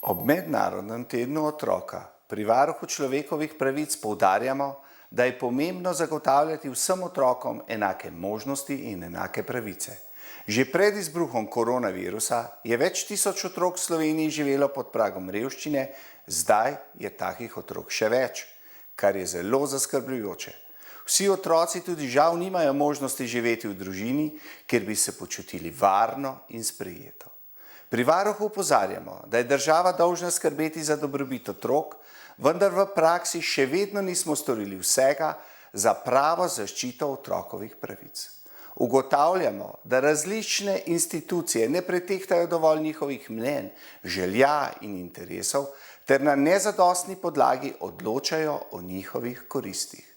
Ob Mednarodnem tednu otroka pri varuhu človekovih pravic poudarjamo, da je pomembno zagotavljati vsem otrokom enake možnosti in enake pravice. Že pred izbruhom koronavirusa je več tisoč otrok v Sloveniji živelo pod pragom revščine, zdaj je takih otrok še več, kar je zelo zaskrbljujoče. Vsi otroci tudi žal nimajo možnosti živeti v družini, kjer bi se počutili varno in sprejeto. Pri varuhu opozarjamo, da je država dolžna skrbeti za dobrobit otrok, vendar v praksi še vedno nismo storili vsega za pravo zaščito otrokovih pravic. Ugotavljamo, da različne institucije ne pretehtajo dovolj njihovih mnenj, želja in interesov ter na nezadostni podlagi odločajo o njihovih koristih.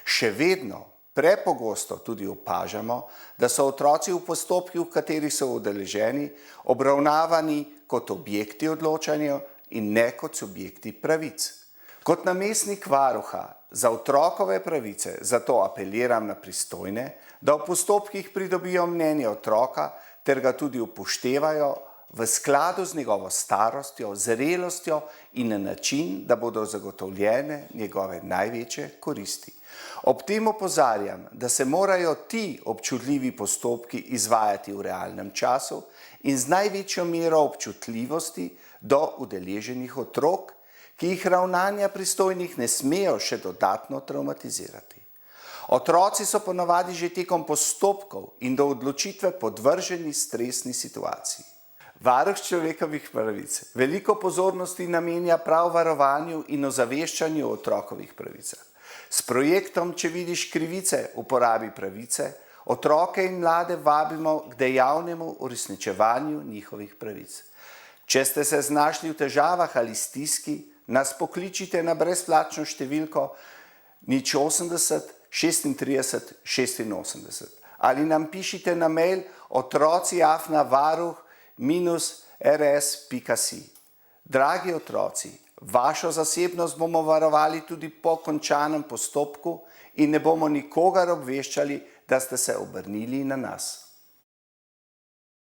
Še vedno prepogosto tudi opažamo, da so otroci v postopkih, v katerih so udeleženi, obravnavani kot objekti odločanja in ne kot subjekti pravic. Kot namestnik varuha za otrokove pravice zato apeliram na pristojne, da v postopkih pridobijo mnenje otroka ter ga tudi upoštevajo v skladu z njegovo starostjo, zrelostjo in na način, da bodo zagotovljene njegove največje koristi. Ob tem opozarjam, da se morajo ti občutljivi postopki izvajati v realnem času in z največjo mero občutljivosti do udeleženih otrok, ki jih ravnanja pristojnih ne smejo še dodatno travmatizirati. Otroci so ponavadi že tekom postopkov in do odločitve podvrženi stresni situaciji. Varuh človekovih pravic veliko pozornosti namenja prav varovanju in ozaveščanju o otrokovih pravicah. S projektom Če vidiš krivice, uporabi pravice, otroke in mlade vabimo k dejavnemu uresničevanju njihovih pravic. Če ste se znašli v težavah ali stiski, nas pokličite na brezplačno številko 080 36 86 ali nam pišite na mail otroci@varuh-rs.si. Dragi otroci, vašo zasebnost bomo varovali tudi po končanem postopku in ne bomo nikogar obveščali, da ste se obrnili na nas.